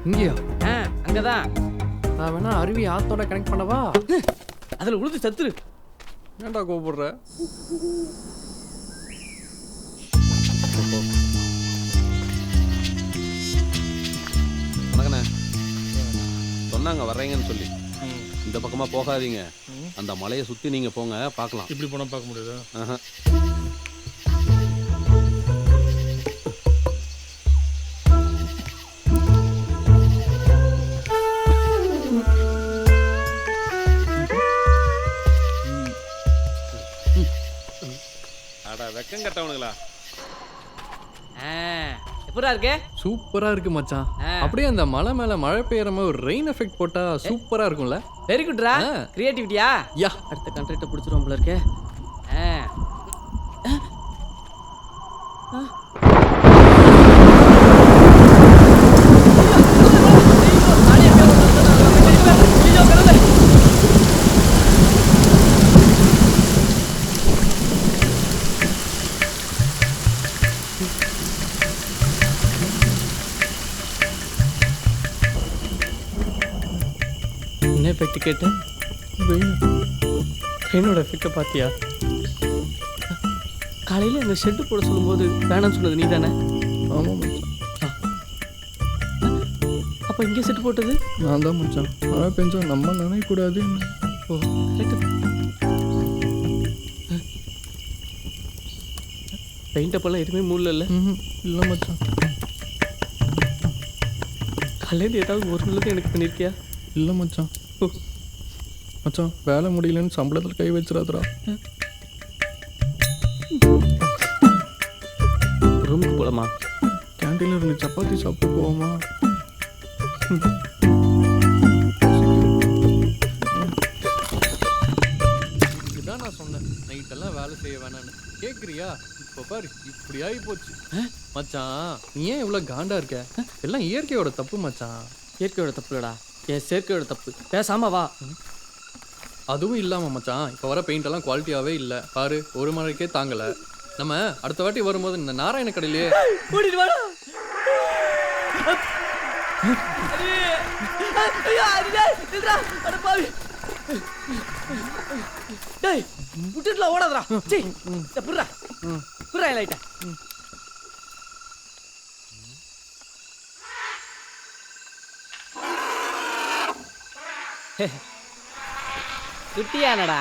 இங்கேயா? அங்கதான். நான் வேணா அருவி ஆத்தோட கனெக்ட் பண்ணவா? அதுல உழுது சத்துரு. ஏன்டா கோபப்படுற? வணக்கண்ணே. சொன்னாங்க வர்றீங்கன்னு சொல்லி. இந்த பக்கமா போகாதீங்க, அந்த மலையை சுத்தி நீங்க போங்க, பார்க்கலாம். இப்படி போனா பார்க்க முடியாதா? அட வெக்கம் கட்டவனுங்களா. எப்படா இருக்கு? சூப்பரா இருக்கு மச்சான். அப்படியே அந்த மலை மேல மழை பெய்யற மாதிரி ஒரு ரெயின் எஃபெக்ட் போட்டா சூப்பரா இருக்கும்ல? வெரி குட்ரா. கிரியேட்டிவிட்டியா? யா, அடுத்த கான்ட்ராக்ட புடிச்சிரும் போல இருக்கே. என்ன எஃபெக்ட் கேட்டேன்? ட்ரெயினோட எஃபெக்டை பார்த்தியா? காலையில் எங்கள் ஷெட்டு போட சொல்லும்போது வேணாம்னு சொன்னது நீ தானே? ஆமாம் மச்சான். அப்போ இங்கே செட்டு போட்டது நான் தான் மச்சான். மழை பெஞ்சா நம்ம நினைக்கக்கூடாது. ஓ கரெக்டு. பெயிண்ட் அப்பெல்லாம் எதுவுமே மூடல? இல்லை மச்சான். காலையில் ஏதாவது ஒரு நல்லது எனக்கு பண்ணியிருக்கியா? இல்லை மச்சான். மச்சான், வேலை முடியலன்னு சம்பளத்தில் கை வச்சிடாதடா. ரூமுக்கு போகலாமா? கேன்டீனில் 2 சப்பாத்தி சாப்பிட்டு போவோமா? இதுதான் நான் சொன்னேன், நைட்டெல்லாம் வேலை செய்ய வேணான்னு. கேட்குறியா? இப்போ பாரு, இப்படி ஆகி போச்சு மச்சான். நீ ஏன் இவ்வளோ காண்டா இருக்க? எல்லாம் இயற்கையோட தப்பு மச்சான். இயற்கையோட தப்பு இல்லடா, என் செயற்கையோட தப்பு. பேசாம வா. அதுவும் இல்லாமல் மச்சான், இப்போ வர பெயிண்ட் எல்லாம் குவாலிட்டியாகவே இல்லை. பாரு, ஒரு மழைக்கே தாங்கலை. நம்ம அடுத்த வாட்டி வரும்போது இந்த நாராயண கடையிலே கூட்டிட்டு வாடா. டேய் விட்டுட்டுல ஓடாதடா. சீ புர்ரா புர்ரா லைட்டா. குட்டியானடா.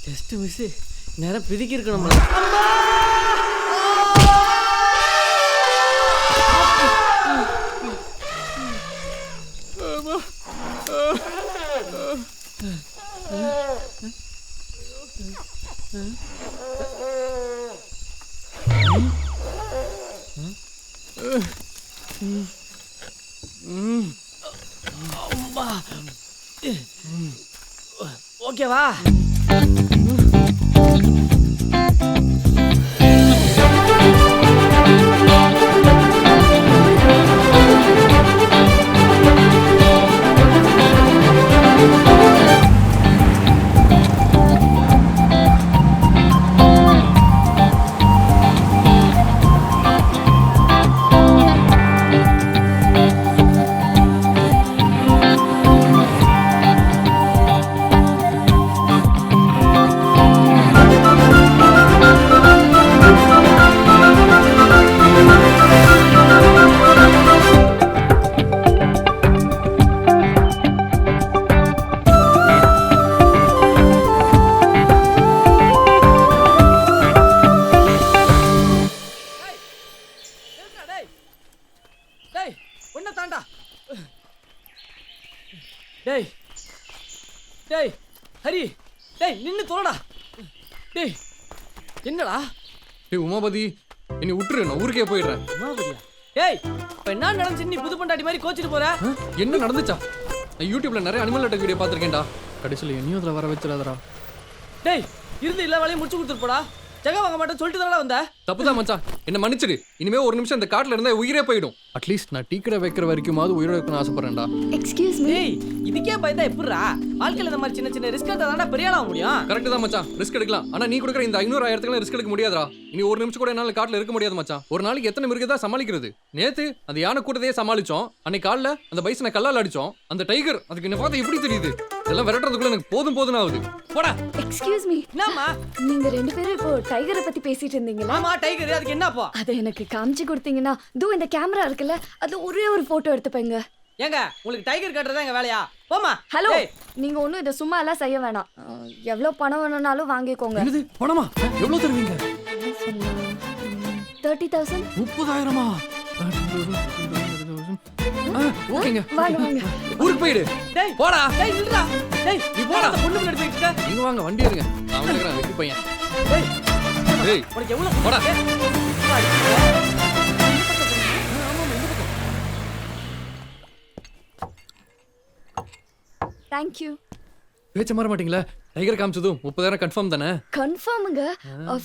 Just miss. நேரம் பிதுக்கி இருக்கணும். ஓகேவா? ஹரி டேய் நின்னு தொலைடா. டேய் என்னடா டேய் உமாபதி என்னை விட்டுரு, நான் ஊருக்கே போயிடுறேன். உமாபதியா? டேய் இப்ப என்ன நடந்துச்சு? நீ புது பொண்டாட்டி மாதிரி கோச்சிட்டு போற? என்ன நடந்துச்சா? நான் யூடியூப்ல நிறைய அனிமல் அட்டாக் வீடியோ பார்த்துருக்கேன்டா. கடைசியில் என்னையும் அதில் வர வச்சிடாதடா. டேய் இருந்து எல்லா வேலையும் முடிச்சு கொடுத்துட்டு போடா. ஜெகா வாங்க மாட்டேன்னு சொல்லிட்டு தானடா வந்த. தப்புதான் மச்சான், என்ன மன்னிச்சிடு. இனிமே ஒரு நிமிஷம் இந்த காட்டுல இருந்தா உயிரே போயிடும். அட்லீஸ்ட் நான் டீ கடை வைக்கிற வரைக்குமாவது உயிரோட இருக்கணும்னு ஆசைப்படுறேன்டா. Excuse me. டேய் இதுக்கே பயந்தா எப்படிடா? வாழ்க்கையில இந்த மாதிரி சின்ன சின்ன ரிஸ்க் எடுத்தா பெரிய ஆள முடியும். கரெக்ட் தான் மச்சான், ரிஸ்க் எடுக்கலாம். ஆனா நீ கொடுக்குற இந்த 500,000 ரிஸ்க் எடுக்க முடியாதா? இனி ஒரு நிமிஷம் கூட என்னால காட்டுல இருக்க முடியாது மச்சான். ஒரு நாளைக்கு எத்தனை மிருகத்தை சமாளிக்கிறது? நேத்து அந்த யானை கூட்டத்தையே சமாளிச்சோம். அன்னைக்கு காலைல அந்த பைசனை கல்லால் அடிச்சோம். அந்த டைகர் அதுக்கு என்ன பார்த்தா எப்படி தெரியுது? இதெல்லாம் விரட்டுறதுக்குள்ள எனக்கு போதும் ஆகுது. போடா. Excuse me. என்னம்மா? நீங்க ரெண்டு பேரும் இப்போ டைகரை பத்தி பேசிட்டு இருந்தீங்களா? ஆமா டைகர், அதுக்கு என்னப்பா? அதை எனக்கு காமிச்சு கொடுத்தீங்கன்னா இந்த கேமரா இருக்குல்ல, அது ஒரே ஒரு போட்டோ எடுத்துப்பேங்க. ஏங்க உங்களுக்கு டைகர் காட்டுறதா எங்க வேலையா? போமா. ஹலோ, நீங்க ஒன்றும் இதை சும்மா எல்லாம் செய்ய வேணாம். எவ்வளோ பணம் வேணும்னாலும் வாங்கிக்கோங்க. என்னது பணமா? எவ்வளவு தருவீங்க? 30,000. 30,000-மா? ஓகேங்க. வாங்க வாங்க. ஊருக்கு போயிடு. டேய் போடா. டேய் நில்லுடா. டேய் நீ போடா. அந்த பொண்ணு முன்னாடி போயிட்டு இருக்க. நீங்க வாங்க, வண்டி எடுங்க. அவன் இருக்கிறான் வெட்டி பையன். டேய் டேய் உனக்கு எவ்வளவு போடா. Thank you. பேச்ச மாற மாட்டீங்களா? டைகர் காமிச்சதும் 30,000 கன்ஃபார்ம் தானே? கன்ஃபார்முங்க.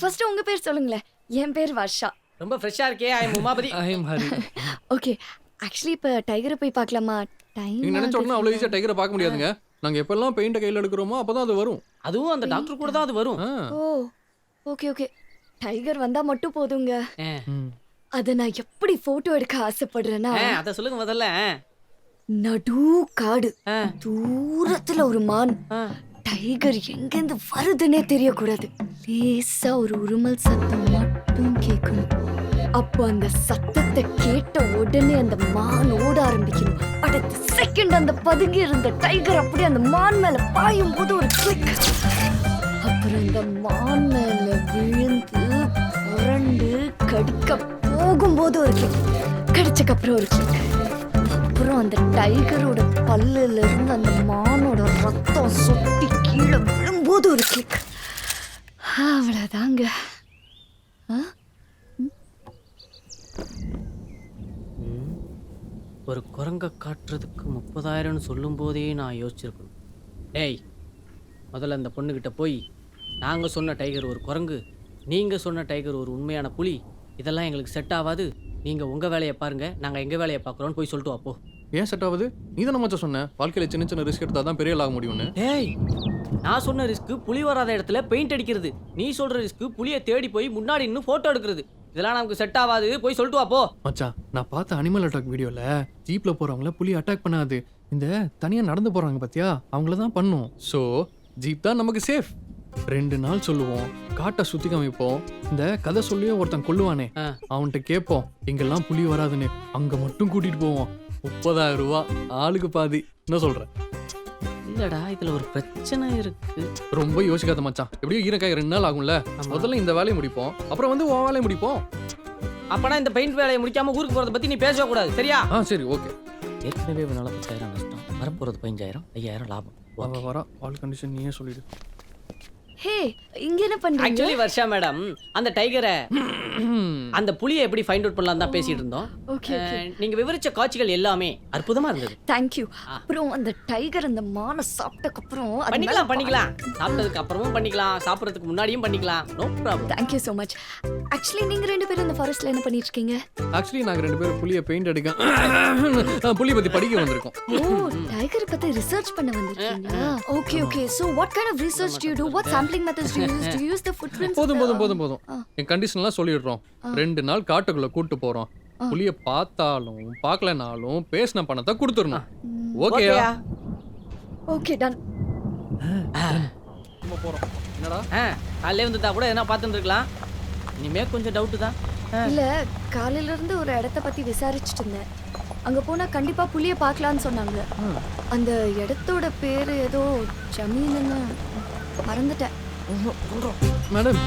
ஃபர்ஸ்ட் உங்க பேர் சொல்லுங்களேன். என் பேர் வர்ஷா. ரொம்ப ஃப்ரெஷ்ஷா இருக்கே. I am Umapathi. I am Hari. Okay, actually இப்போ டைகரை போய் பார்க்கலாமா? டைம் நீங்க நினைச்ச உடனே அவ்வளவு ஈஸியா டைகரை பார்க்க முடியாதுங்க. நாங்க எப்பெல்லாம் பெயிண்ட கையில எடுக்கிறோமோ அப்பதான் அது வரும். அதுவும் அந்த டாக்டர் கூட தான் அது வரும். ஆ. ஓ ஓகே ஓகே. டைகர் வந்தா மட்டும் போதுங்க. ம். அதை நான் எப்படி போட்டோ எடுக்க ஆசைப்படுறேன்னா, அத சொல்லுங்க முதல்ல. நடு காடு, தூரத்துல ஒரு மான். டைகர் எங்கிருந்து வருதுன்னே தெரியக்கூடாது. லேசா ஒரு உருமல் சத்தம் மட்டும் கேட்கணும். அப்போ அந்த சத்தத்தை கேட்ட உடனே அந்த மான் ஓட ஆரம்பிக்கணும். அடுத்த செகண்ட் அந்த பதுங்கி இருந்த டைகர் அப்படியே அந்த மான் மேல பாயும் போது ஒரு கிளிக். அப்புறம் அந்த மான் மேல விழுந்து புரண்டு கடிக்க போகும்போது ஒரு கிளிக். கடிச்சக்கப்புறம் ஒரு கிளிக். அப்புறம் அந்த டைகரோட பல்லுல இருந்து அந்த மானோட ரத்தம் சொட்டி கீழே விழும்போது ஒரு கிளிக். அவ்வளவுதாங்க. ஒரு குரங்க காட்டுறதுக்கு 30,000 சொல்லும் போதே நான் யோசிச்சிருக்கணும். டேய் முதல்ல அந்த பொண்ணுகிட்ட போய் நாங்கள் சொன்ன டைகர் ஒரு குரங்கு, நீங்கள் சொன்ன டைகர் ஒரு உண்மையான புலி, இதெல்லாம் எங்களுக்கு செட் ஆகாது, நீங்கள் உங்கள் வேலையை பாருங்க, நாங்கள் எங்கள் வேலையை பார்க்குறோன்னு போய் சொல்லிட்டு அப்போ. ஏன் செட் ஆகுது? நீ தானே மச்சான் சொன்ன வாழ்க்கையில சின்ன சின்ன ரிஸ்க் எடுத்தா தான் பெரிய ஆக முடியும்னு. டேய் நான் சொன்ன ரிஸ்க்கு புலி வராத இடத்துல பெயிண்ட் அடிக்கிறது, நீ சொல்கிற ரிஸ்க்கு புலியை தேடி போய் முன்னாடி இன்னும் ஃபோட்டோ எடுக்கிறது. இதெல்லாம் நமக்கு செட் ஆகாது, போய் சொல்லிட்டு அப்போ. மச்சான் நான் பார்த்த அனிமல் அட்டாக் வீடியோல ஜீப்ல போறவங்கள புலி அட்டாக் பண்ணாது. இந்த தனியா நடந்து போறாங்க பாத்தியா, அவங்கள தான் பண்ணும். சோ ஜீப் தான் நமக்கு சேஃப். 2 நாள் சொல்லுவோம், காட்டை சுத்தி காமிப்போம். இந்த கதை சொல்லியே ஒருத்தன் கொல்லுவானே, அவன்கிட்ட கேட்போம் எங்கெல்லாம் புலி வராதுன்னு. அங்க மட்டும் கூட்டிட்டு போவோம். 30,000 ரூபாய் ஆளுக்கு பாதி. என்ன சொல்ற? இல்லடா இதுல ஒரு பிரச்சனை இருக்கு. ரொம்ப யோசிக்காத மச்சான். எப்படியும் ஈரக்காய் 2 நாள் ஆகும்ல. முதல்ல இந்த வேலையை முடிப்போம், அப்புறம் வந்து உன் வேலையை முடிப்போம். அப்பனா இந்த பெயிண்ட் வேலையை முடிக்காம ஊருக்கு போறத பத்தி நீ பேசவே கூடாது, சரியா? சரி ஓகே. ஏற்கனவே 10,000 நஷ்டம், வரப்போறது 15,000, 5,000 லாபம். வர ஆல் கண்டிஷன் நீயே சொல்லிடு. ஹே, இங்க என்ன பண்றீங்க? ஆக்சுவலி வர்ஷா மேடம், அந்த டைகரை அந்த புலியை எப்படி ஃபைண்ட் அவுட் பண்ணலாம் தான் பேசிட்டு இருந்தோம். ஓகே நீங்க விவரிச்ச காட்சிகள் எல்லாமே அற்புதமா இருந்தது. Thank you. அப்புறம் அந்த டைகர் அந்த மானை சாப்பிட்டதுக்கு அப்புறம் பண்ணிக்கலாம். சாப்பிட்டதுக்கு அப்புறமும் பண்ணிக்கலாம், சாப்பிட்றதுக்கு முன்னாடியும் பண்ணிக்கலாம். No problem. Thank you so much. Actually நீங்க ரெண்டு பேரும் இந்த ஃபாரஸ்ட்ல என்ன பண்ணிட்டு இருக்கீங்க? ஆக்சுவலி நாங்க 2 பேரும் புலியை பெயிண்ட் அடிக்க புலி பத்தி படிக்க வந்திருக்கோம். ஓ, டைகர் பத்தி ரிசர்ச் பண்ண வந்திருக்கீங்களா? Okay okay. So what kind of research do you do? What sampling methods do you use? Do you use the footprints? போதும். என் கண்டிஷன்லாம் சொல்லிடுறோம். 2 நாள் காட்டுக்குள்ள கூட்டு போறோம். புலிய பார்த்தாலும் பார்க்கலனாலும் பேசின பணத்தை கொடுத்துடணும். ஓகேயா? Okay done. போறோம். என்னடா? காலையில வந்துட்டா கூட என்ன பார்த்துட்டு இருக்கலாம். இனிமே கொஞ்சம் டவுட் தான். இல்ல, காலையில இருந்து ஒரு இடத்த பத்தி விசாரிச்சுட்டு இருந்தேன். அங்க போனா கண்டிப்பா புலிய பார்க்கலாம்னு சொன்னாங்க. அந்த இடத்தோட பேரு ஏதோ ஜமீன்னு மறந்துட்டேன். மேடம்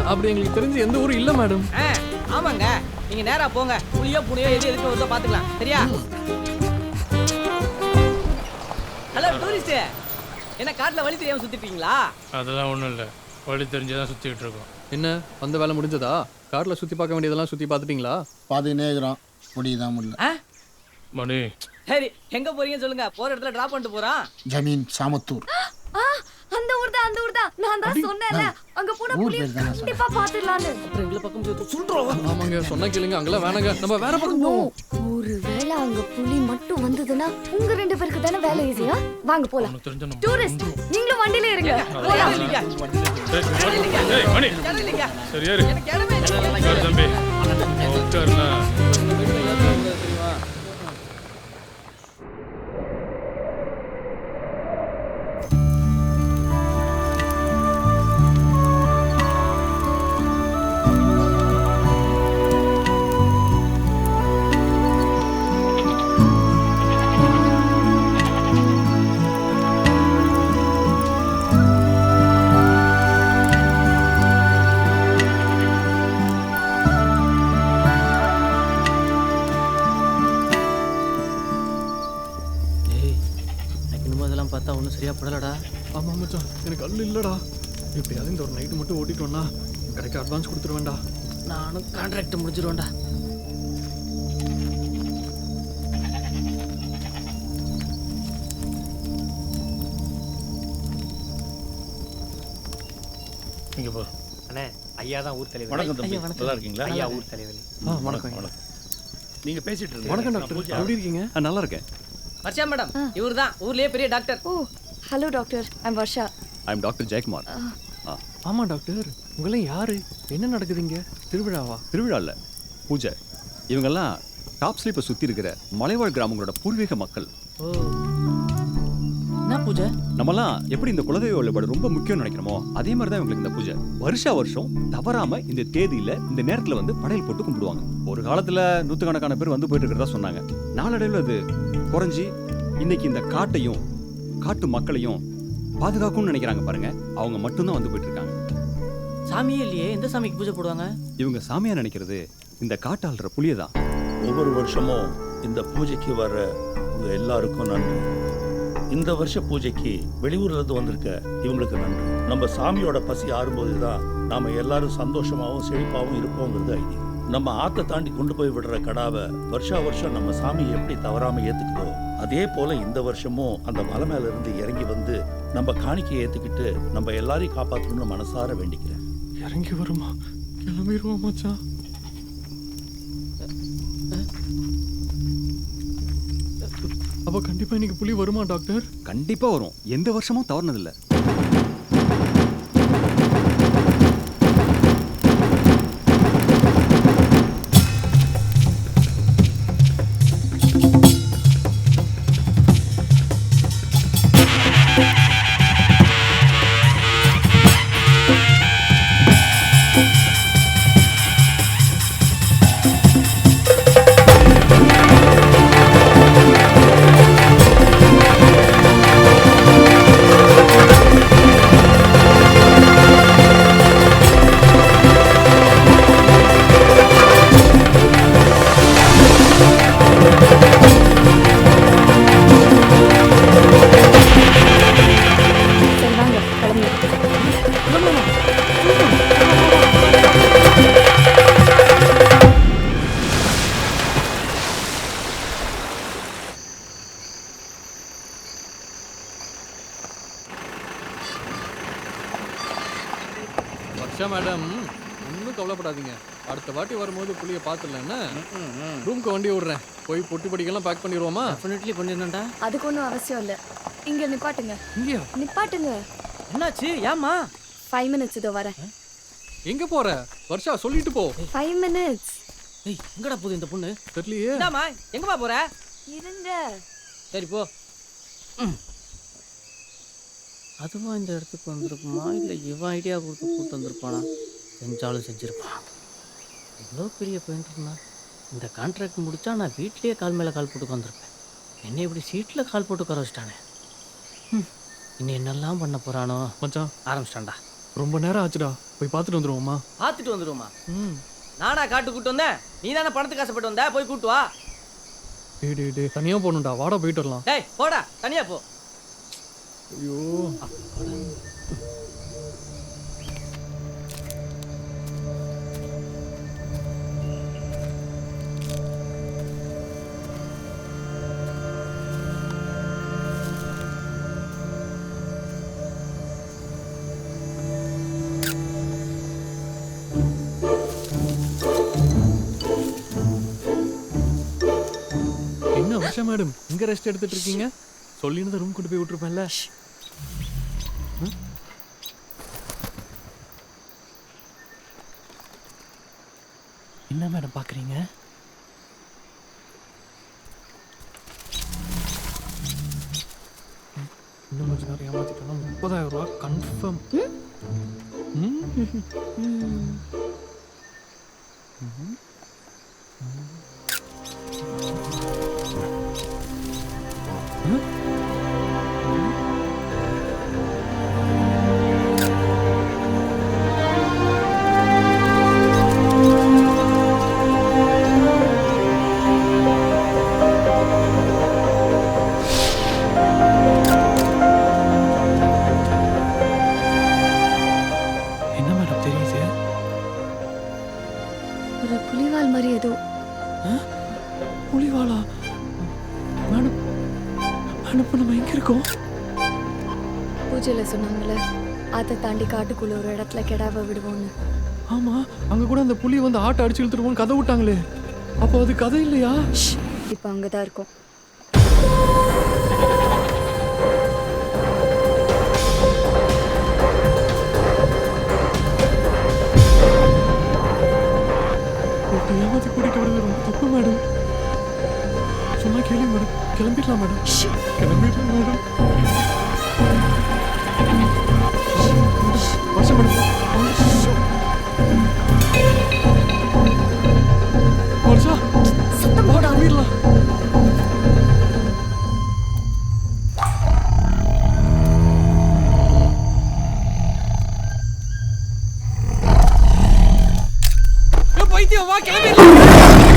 அப்படி எங்களுக்கு தெரிஞ்சு எந்த ஊரும் இல்ல மேடம். ஆமாங்க, நீங்க நேரா போங்க. புலியோ புனியோ எது எதுக்கு வருதோ பாத்துக்கலாம், சரியா? ஹலோ டூரிஸ்ட், என்ன காட்டுல வழி தெரியாம சுத்திட்டீங்களா? அதெல்லாம் ஒன்றும் இல்லை, வழி தெரிஞ்சுதான் சுற்றிக்கிட்டு இருக்கோம். என்ன வந்த வேலை முடிஞ்சதா? காட்டில் சுற்றி பார்க்க வேண்டியதெல்லாம் சுற்றி பார்த்துட்டீங்களா? பாதி நேரம் முடியுதான் முடியல. மணி, சரி எங்க போறீங்கன்னு சொல்லுங்க, போற இடத்துல டிராப் பண்ணிட்டு போறான். ஜமீன் சாமத்தூர். அந்த ஊர் தான் நான் தான் சொன்னேன்ல, அங்க போனா ஊர் புலிய பேர் தானே கண்டிப்பா பாத்துடலான்னு. அப்புறம் எங்களை பக்கம் சேர்த்து சுடுறோம். ஆமாங்க, சொன்னா கேளுங்க, அங்கெல்லாம் வேணாங்க, நம்ம வேற பக்கம் போவோம். ஒருவேளை அங்க புலி மட்டும் வந்ததுன்னா உங்க 2 பேருக்கு தானே வேலை ஈஸியா. வாங்க போலாம். உனக்கு தெரிஞ்ச நம்ம டூரிஸ்ட் நீங்களும் வண்டியில இருங்க. யாரும் இல்லைங்க. ஏய், மணி, யாரும் இல்லைங்க. சரியா இரு. எனக்கு இடமே இல்லை. உட்காரு தம்பி, உட்காருண்ணா. பார்த்தா ஒன்றும் சரியா படலடா. ஆமாம் மச்சான், எனக்கு அல்ல இல்லைடா. எப்படியாவது இந்த ஒரு நைட்டு மட்டும் ஓட்டிட்டோம்னா கடைக்கு அட்வான்ஸ் கொடுத்துருவேன்டா. நானும் கான்ட்ராக்ட் முடிச்சிருவேன்டா. இங்க போ. அண்ணே, ஐயா தான் ஊர் தலைவர். வணக்கம் தம்பி, ஐயா, வணக்கம். நல்லா இருக்கீங்களா? ஐயா ஊர் தலைவர். வணக்கம். நீங்க பேசிட்டு இருந்தீங்க. வணக்கம் டாக்டர், எப்படி இருக்கீங்க? நல்லா இருக்கேன். வர்ஷா மேடம், இவர் தான் ஊர்லயே பெரிய doctor. Oh hello doctor, I'm Varsha. I am doctor Jayakumar. ஆமாம் டாக்டர், உங்களாம் யாரு? என்ன நடக்குதுங்க? திருவிழாவா? திருவிழா இல்லை, பூஜை. இவங்கெல்லாம் டாப் ஸ்லீப்பை சுற்றி இருக்கிற மலைவாழ் கிராமங்களோட பூர்வீக மக்கள். ஓ, என்ன பூஜை? நம்மலாம் எப்படி இந்த குலதெய்வ வழிபாடு ரொம்ப முக்கியம்னு நினைக்கிறோமோ அதே மாதிரி தான் இவங்களுக்கு இந்த பூஜை. வருஷம் தவறாம இந்த தேதியில இந்த நேரத்துல வந்து படையல் போட்டு கும்பிடுவாங்க. ஒரு காலத்துல நூற்றுக்கணக்கான பேர் வந்து போயிட்டு இருக்கிறதா சொன்னாங்க. நாளடைவில் அது குறைஞ்சி இன்னைக்கு இந்த காட்டையும் காட்டு மக்களையும் பாதுகாக்கும்னு நினைக்கிறாங்க பாருங்க, அவங்க மட்டும்தான் வந்து போயிட்டு இருக்காங்க. சாமியே இல்லையே, எந்த சாமிக்கு பூஜை போடுவாங்க? இவங்க சாமியா நினைக்கிறது இந்த காட்டாளுற புளியை தான். ஒவ்வொரு வருஷமும் இந்த பூஜைக்கு வர உங்க எல்லாருக்கும் நன்றி. இந்த வருஷ பூஜைக்கு வெளியூர்ல இருந்து வந்திருக்க இவங்களுக்கு நன்றி. நம்ம சாமியோட பசி ஆறும்போது தான் நாம எல்லாரும் சந்தோஷமாவும் செழிப்பாவும் இருப்போங்கிறது ஐதீகம். நம்ம ஆத்தை தாண்டி கொண்டு போய் விடுற கடாவை வருஷம் நம்ம சாமி எப்படி தவறாம ஏத்துக்குதோ அதே போல இந்த வருஷமும் அந்த மலை மேல இருந்து இறங்கி வந்து நம்ம காணிக்கையை ஏத்துக்கிட்டு நம்ம எல்லாரையும் காப்பாற்றணும்னு மனசார வேண்டிக்கிறேன். இறங்கி வருமா? கிளம்பிடுவோம் மச்சான். அப்போ கண்டிப்பா இன்னைக்கு புலி வருமா டாக்டர்? கண்டிப்பா வரும், எந்த வருஷமும் தவறுனதில்லை. சரி வாங்க கிளம்பி. வர்ஷா மேடம், ஒன்றும் கவலைப்படாதீங்க. அடுத்த வாட்டி வரும்போது புளியை பார்த்துடலன்னா ரூம்க்கு வண்டி விடுறேன். போய் பொட்டி படிக்கெல்லாம் பேக் பண்ணிடுவோமா? டெஃபினெட்லி பண்ணிடணும்டா. அதுக்கு ஒன்றும் அவசியம் இல்லை, இங்க நிப்பாட்டுங்க. இங்கேயா? நிப்பாட்டுங்க. என்னாச்சு? ஏம்மா? 5 minutes இதோ வரேன். எங்க போற? வர்ஷா சொல்லிட்டு போ. 5 minutes ஏய், எங்கடா போகுது இந்த பொண்ணு? தெரியலையே. இந்தாம்மா, எங்கம்மா போற? இருங்க. சரி போ. அதுவா இந்த இடத்துக்கு வந்திருக்குமா, இல்லை இவன் ஐடியா கொடுத்து கூட்டு வந்திருப்பானா? செஞ்சாலும் செஞ்சிருப்பான். இவ்வளோ பெரிய பெயிண்டர்னா இந்த கான்ட்ராக்ட் முடிச்சா நான் வீட்லேயே கால் மேலே கால் போட்டு வந்திருப்பேன். என்னை இப்படி சீட்டில் கால் போட்டு உட்கார வச்சிட்டானே. இன்னும் என்னெல்லாம் பண்ண போகிறானோ. மச்சான் ஆரம்பிச்சிட்டான்டா. ரொம்ப நேரம் ஆச்சுடா, போய் பார்த்துட்டு வந்துருவோமா? பார்த்துட்டு வந்துடுவோமா? ம். நானா காட்டு கூட்டு வந்தேன்? நீ தானே பணத்துக்கு ஆசைப்பட்டு வந்த, போய் கூட்டு வா. டே தனியாக போகணும்டா, வாடா போயிட்டு வரலாம். டேய் போடா, தனியா போ. ஐயோ என்ன வருஷம் மேடம் இங்க ரெஸ்ட் எடுத்துட்டு இருக்கீங்க? சொல்லினதை ரூம் கொண்டு போய் விட்டுருப்பேன்ல. என்ன மேடம் பாக்குறீங்க? இன்னும் கொஞ்ச நேரம் ஏமாத்திட்டோம்னா 30,000 ரூபாய் கன்ஃபார்ம். என்ன மேடம் தெரியுது? ஒரு புலிவால் மாதிரி ஏதோ. புலிவாலா? மேடம் மேடம் இப்போ நம்ம எங்க இருக்கோம்? பூஜையில சொன்னாங்கல்ல, அதை தாண்டி காட்டுக்குள்ள ஒரு இடத்துல கெடாவை விடுவோன்னு. ஆமா அங்க கூட அந்த புலி வந்து ஆட்டை அடிச்சு இழுத்துட்டு கதை விட்டாங்களே, அப்போ அது கதை இல்லையா? இப்போ அங்கதான் இருக்கோம். ஒருத்தர் ஏமாத்தி கூட்டிட்டு வரது ரொம்ப தப்பு மேடம். சொன்னா கேளுங்க மேடம். கிளம்பிடலாம் மேடம். கிளம்பிடலாம் மேடம். வருஷம் மேடம். வருஷா சத்தம் போடா வீடலாம். பைத்தியம் வா கிளம்பிடலாம்.